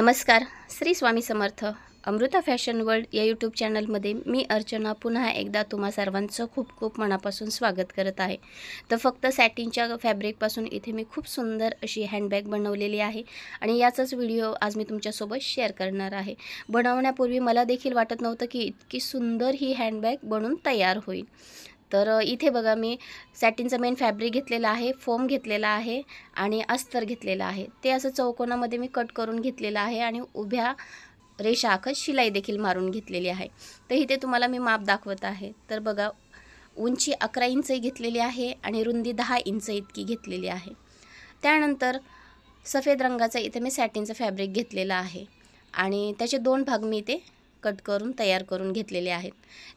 नमस्कार. श्री स्वामी समर्थ. Amruta fashion world या YouTube चॅनलमध्ये मी अर्चना पुन्हा एकदा तुम्हा सर्वांचं खूप खूप मनापासून स्वागत करत आहे. तर फक्त सॅटिनच्या फॅब्रिकपासून इथे मी खूप सुंदर अशी हँडबॅग बनवलेली आहे आणि याचाच व्हिडिओ आज मी तुमच्यासोबत शेअर करणार आहे. बनवण्यापूर्वी मला देखील वाटत नव्हतं की इतकी सुंदर ही हँडबॅग बनून तयार होईल. तर इथे बघा मी सॅटिनचं मेन फॅब्रिक घेतलेलं आहे, फोम घेतलेला आहे आणि अस्तर घेतलेलं आहे. ते असं चौकोनामध्ये मी कट करून घेतलेलं आहे आणि उभ्या रेषा आखत शिलाई देखील मारून घेतलेली आहे. तर इथे तुम्हाला मी माप दाखवत आहे. तर बघा उंची 11 इंच घेतलेली आहे आणि रुंदी 10 इंच इतकी घेतलेली आहे. त्यानंतर सफेद रंगाचा इथे मी सॅटिनचं फॅब्रिक घेतलेलं आहे आणि त्याचे 2 भाग मी इथे कट करून तयार करून घेतलेले आहेत.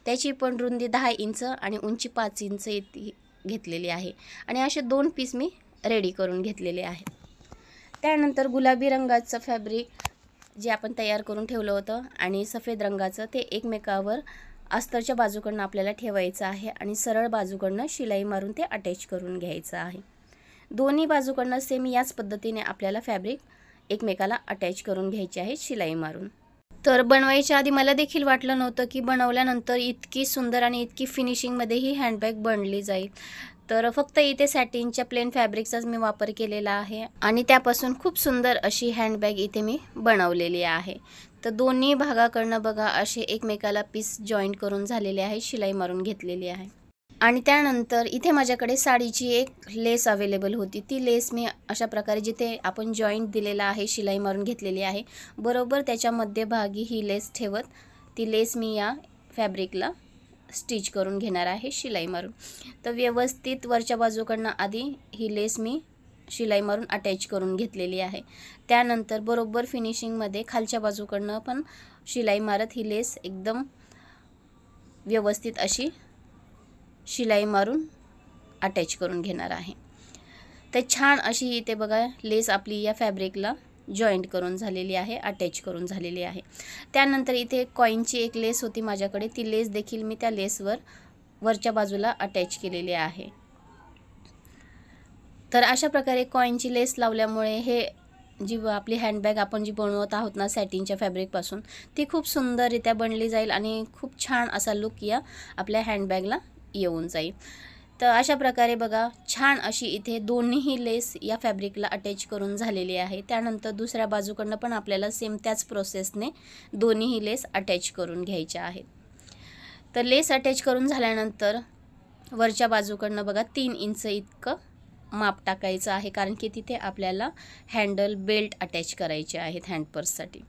त्याची पण रुंदी 10 इंच आणि उंची 5 इंच इतकी घेतलेली आहे आणि असे 2 पीस मी रेडी करून घेतलेले आहेत. त्यानंतर गुलाबी रंगाचं फॅब्रिक जे आपण तयार करून ठेवलं होतं आणि सफेद रंगाचं ते एकमेकावर अस्तरच्या बाजूकडनं आपल्याला ठेवायचं आहे आणि सरळ बाजूकडनं शिलाई मारून ते अटॅच करून घ्यायचं आहे. दोन्ही बाजूकडनं सेम याच पद्धतीने आपल्याला फॅब्रिक एकमेकाला अटॅच करून घ्यायचे आहे शिलाई मारून. तर बनवायच्या आधी मला देखील वाटलं नव्हतं की बनवल्यानंतर इतकी सुंदर आणि इतकी फिनिशिंगमध्ये ही हँडबॅग बनली जाईल. तर फक्त इथे सॅटिनच्या प्लेन फॅब्रिकचाच मी वापर केलेला आहे आणि त्यापासून खूप सुंदर अशी हँडबॅग इथे मी बनवलेली आहे. तर दोन्ही भागाकडनं बघा असे एकमेकाला पीस जॉईंट करून झालेले आहे, शिलाई मारून घेतलेली आहे. आणि त्यानंतर इथे माझ्याकडे साडीची एक लेस अवेलेबल होती. ती लेस मी अशा प्रकारे जिथे आपण जॉईंट दिलेला आहे शिलाई मारून घेतलेली आहे बरोबर त्याच्या मध्यभागी ही लेस ठेवत ती लेस मी या फॅब्रिकला स्टिच करून घेणार आहे शिलाई मारून. तर व्यवस्थित वरच्या बाजूकडनं आधी ही लेस मी शिलाई मारून अटॅच करून घेतलेली आहे. त्यानंतर बरोबर फिनिशिंगमध्ये खालच्या बाजूकडनं पण शिलाई मारत ही लेस एकदम व्यवस्थित अशी शिलाई मारून अटॅच करून घेणार आहे. तर छान अशी इथे बघा लेस आपली या फॅब्रिकला जॉईंट करून झालेली आहे, अटॅच करून झालेली आहे. त्यानंतर इथे कॉईनची एक लेस होती माझ्याकडे, ती लेस देखील मी त्या लेसवर वरच्या बाजूला अटॅच केलेली आहे. तर अशा प्रकारे कॉईनची लेस लावल्यामुळे हे जी आपली हँडबॅग आपण जी बनवत आहोत ना सॅटिनच्या फॅब्रिकपासून ती खूप सुंदररित्या बनली जाईल आणि खूप छान असा लुक या आपल्या हँडबॅगला येऊन जाईल. तर अशा प्रकारे बघा छान अशी इथे दोन्हीही लेस या फॅब्रिकला अटॅच करून झालेली आहे. त्यानंतर दुसऱ्या बाजूकडनं पण आपल्याला सेम त्याच प्रोसेसने दोन्हीही लेस अटॅच करून घ्यायच्या आहेत. तर लेस अटॅच करून झाल्यानंतर वरच्या बाजूकडनं बघा 3 इंच इतकं माप टाकायचं आहे कारण की तिथे आपल्याला हँडल बेल्ट अटॅच करायचे आहेत हँडपर्ससाठी.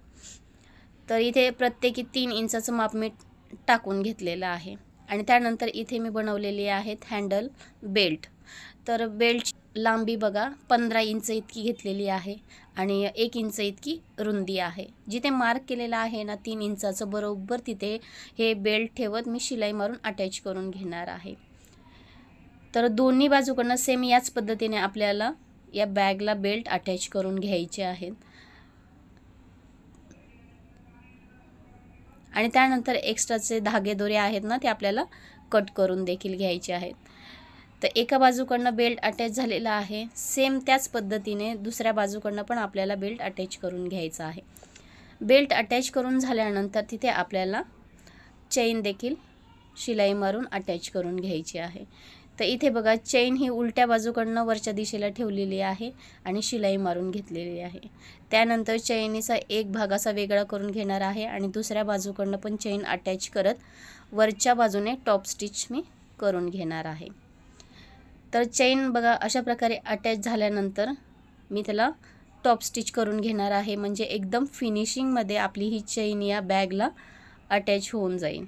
तर इथे प्रत्येकी 3 इंचाचं माप मी टाकून घेतलेलं आहे आणि त्यानंतर इथे मी बनवलेली आहेत हँडल बेल्ट. तर बेल्टची लांबी बघा 15 इंच इतकी घेतलेली आहे आणि 1 इंच इतकी रुंदी आहे. जिथे मार्क केलेला आहे ना 3 इंचाचं बरोबर तिथे हे बेल्ट ठेवत मी शिलाई मारून अटॅच करून घेणार आहे. तर दोन्ही बाजूकडनं सेम याच पद्धतीने आपल्याला या बॅगला बेल्ट अटॅच करून घ्यायचे आहेत आणि त्यानंतर एक्स्ट्राचे धागेदोरे आहेत ना ते आपल्याला कट करून देखील घ्यायचे आहेत. तर एका बाजूकडनं बेल्ट अटॅच झालेला आहे, सेम त्याच पद्धतीने दुसऱ्या बाजूकडनं पण आपल्याला बेल्ट अटॅच करून घ्यायचा आहे. बेल्ट अटॅच करून झाल्यानंतर तिथे आपल्याला चेन देखील शिलाई मारून अटॅच करून घ्यायची आहे. तर इथे बघा चेन ही उलट्या बाजूकडनं वरच्या दिशेला ठेवलेली आहे आणि शिलाई मारून घेतलेली आहे. त्यानंतर चेनीचा एक भाग असा वेगळा करून घेणार आहे आणि दुसऱ्या बाजूकडनं पण चेन अटॅच करत वरच्या बाजूने टॉप स्टिच मी करून घेणार आहे. तर चेन बघा अशा प्रकारे अटॅच झाल्यानंतर मी त्याला टॉप स्टिच करून घेणार आहे म्हणजे एकदम फिनिशिंगमध्ये आपली ही चेन या बॅगला अटॅच होऊन जाईल.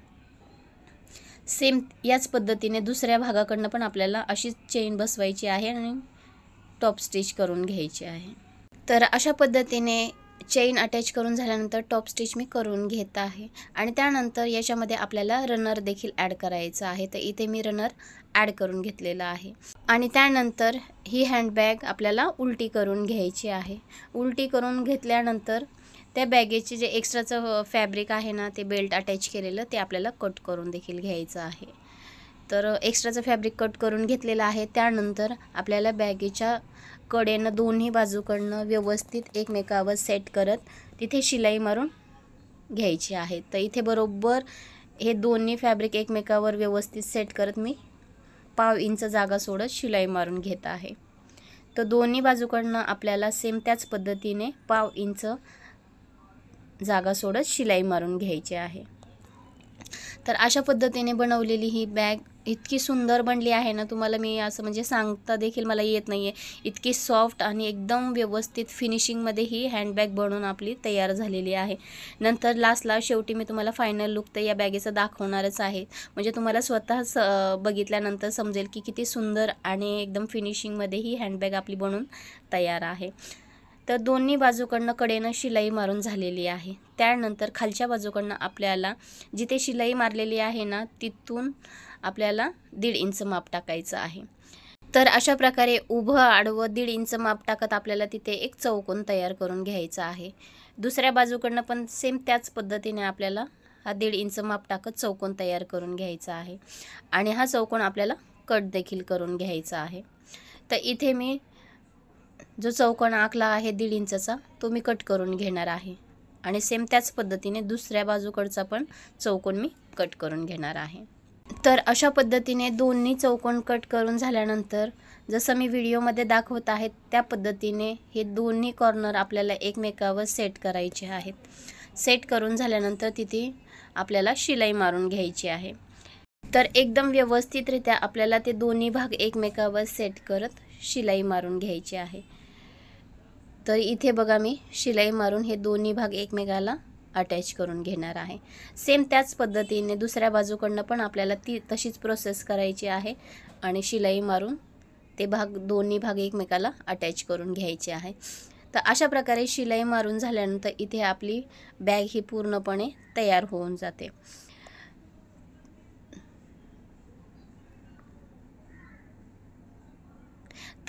सेम याच पद्धतीने दुसऱ्या भागाकडनं पण आपल्याला अशीच चेन बसवायची आहे आणि टॉप स्टिच करून घ्यायची आहे. तर अशा पद्धतीने चेन अटॅच करून झाल्यानंतर टॉप स्टिच मी करून घेत आहे आणि त्यानंतर याच्यामध्ये आपल्याला रनर देखील ॲड करायचं आहे. तर इथे मी रनर ॲड करून घेतलेला आहे आणि त्यानंतर ही हँडबॅग आपल्याला उलटी करून घ्यायची आहे. उलटी करून घेतल्यानंतर त्या बॅगेचे जे एक्स्ट्राचं फॅब्रिक आहे ना ते बेल्ट अटॅच केलेलं ते आपल्याला कट करून देखील घ्यायचं आहे. तर एक्स्ट्राचं फॅब्रिक कट करून घेतलेलं आहे. त्यानंतर आपल्याला बॅगेच्या कडेनं दोन्ही बाजूकडनं व्यवस्थित एकमेकावर सेट करत तिथे शिलाई मारून घ्यायची आहे. तर इथे बरोबर हे दोन्ही फॅब्रिक एकमेकावर व्यवस्थित सेट करत मी 1/2 इंच जागा सोडत शिलाई मारून घेत आहे. तर दोन्ही बाजूकडनं आपल्याला सेम त्याच पद्धतीने 1/2 इंच जागा सोडत शिलाई मारून घ्यायची आहे. तर अशा पद्धतीने बनवलेली ही बॅग इतकी सुंदर बनली आहे ना, तुम्हाला मी असं म्हणजे सांगता देखील मला येत नाही आहे. इतकी सॉफ्ट आणि एकदम व्यवस्थित फिनिशिंगमध्ये ही हँडबॅग बनवून आपली तयार झालेली आहे. नंतर लास्टला शेवटी मी तुम्हाला फायनल लुक तर या बॅगेचं दाखवणारच आहे. म्हणजे तुम्हाला स्वतःच बघितल्यानंतर समजेल की किती सुंदर आणि एकदम फिनिशिंगमध्ये ही हँडबॅग आपली बनवून तयार आहे. तर दोन्ही बाजूकडनं कडेनं शिलाई मारून झालेली आहे. त्यानंतर खालच्या बाजूकडनं आपल्याला जिथे शिलाई मारलेली आहे ना, तिथून आपल्याला 1.5 इंच माप टाकायचं आहे. तर अशा प्रकारे उभं आडवं 1.5 इंच माप टाकत आपल्याला तिथे एक चौकोन तयार करून घ्यायचा आहे. दुसऱ्या बाजूकडनं पण सेम त्याच पद्धतीने आपल्याला हा 1.5 इंच माप टाकत चौकोन तयार करून घ्यायचा आहे. आणि हा चौकोन आपल्याला कट देखील करून घ्यायचा आहे. तर इथे मी जो चौकोन आखला आहे 1.5 इंचचा तो मी कट करून घेणार आहे. आणि सेम त्याच पद्धतीने दुसऱ्या बाजूकडचा पण चौकोन मी कट करून घेणार आहे. तर अशा पद्धतीने दोन्ही चौकोन कट करून झाल्यानंतर जसं मी व्हिडिओमध्ये दाखवत आहे त्या पद्धतीने हे दोन्ही कॉर्नर आपल्याला एकमेकावर सेट करायचे आहेत. सेट करून झाल्यानंतर तिथे आपल्याला शिलाई मारून घ्यायची आहे. तर एकदम व्यवस्थितरित्या आपल्याला ते दोन्ही भाग एकमेकावर सेट करत शिलाई मारून घ्यायची आहे. तर इथे बघा मी शिलाई मारून हे दोन्ही भाग एकमेकाला अटॅच करून घेणार आहे. सेम त्याच पद्धतीने दुसऱ्या बाजूकडनं पण आपल्याला ती तशीच प्रोसेस करायची आहे आणि शिलाई मारून ते दोन्ही भाग एकमेकाला अटॅच करून घ्यायचे आहे. तर अशा प्रकारे शिलाई मारून झाल्यानंतर इथे आपली बॅग ही पूर्णपणे तयार होऊन जाते.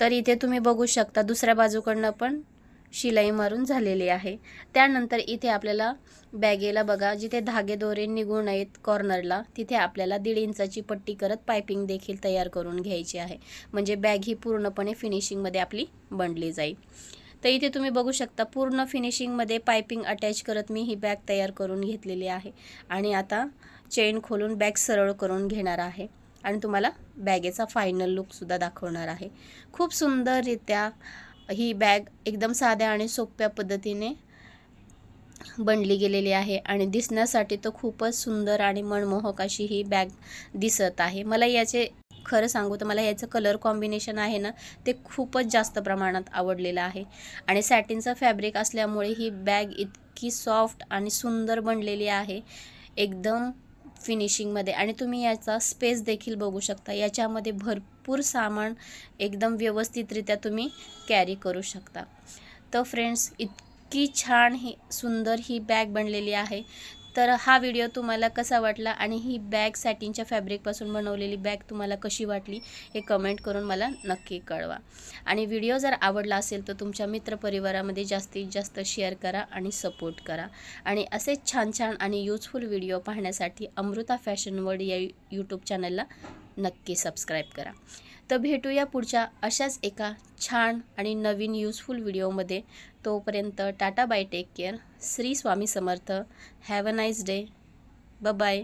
तर इथे तुम्ही बघू शकता दुसऱ्या बाजूकडनं पण शिलाई मारून झालेली आहे. त्यानंतर इथे आपल्याला बॅगेला बघा जिथे धागे दोरे निघू नयेत कॉर्नरला तिथे आपल्याला 1.5 इंचाची पट्टी करत पायपिंग देखील तयार करून घ्यायची आहे. म्हणजे बॅग ही पूर्णपणे फिनिशिंगमध्ये आपली बनली जाईल. तर इथे तुम्ही बघू शकता पूर्ण फिनिशिंगमध्ये पायपिंग अटॅच करत मी ही बॅग तयार करून घेतलेली आहे. आणि आता चेन खोलून बॅग सरळ करून घेणार आहे आणि तुम्हाला बॅगेचा फायनल लुकसुद्धा दाखवणार आहे. खूप सुंदररित्या ही बॅग एकदम साध्या आणि सोप्या पद्धतीने बनली गेलेली आहे आणि दिसण्यासाठी तर खूपच सुंदर आणि मनमोहक अशी ही बॅग दिसत आहे. मला याचे खरं सांगू तर मला याचं कलर कॉम्बिनेशन आहे ना ते खूपच जास्त प्रमाणात आवडलेलं आहे. आणि सॅटिनचं फॅब्रिक असल्यामुळे ही बॅग इतकी सॉफ्ट आणि सुंदर बनलेली आहे एकदम फिनिशिंगमध्ये. आणि तुम्ही याचा स्पेस देखील बघू शकता. याच्यामध्ये भरपूर सामान एकदम व्यवस्थितरित्या तुम्ही कॅरी करू शकता. तर फ्रेंड्स इतकी छान ही सुंदर ही बॅग बनलेली आहे. तर हा व्हिडिओ तुम्हाला कसा वाटला आणि ही बॅग सॅटिनच्या फॅब्रिकपासून बनवलेली बॅग तुम्हाला कशी वाटली हे कमेंट करून मला नक्की कळवा. आणि व्हिडिओ जर आवडला असेल तर तुमच्या मित्रपरिवारामध्ये जास्तीत जास्त शेअर करा आणि सपोर्ट करा. आणि असेच छान छान आणि यूजफुल व्हिडिओ पाहण्यासाठी अमृता फॅशन वर्ल्ड या यूट्यूब चॅनलला नक्की सबस्क्राईब करा. तर भेटूया पुढच्या अशाच एका छान आणि नवीन यूजफुल व्हिडिओमध्ये. तोपर्यंत tata bye, take care. Shri Swami Samarth. Have a nice day. Bye.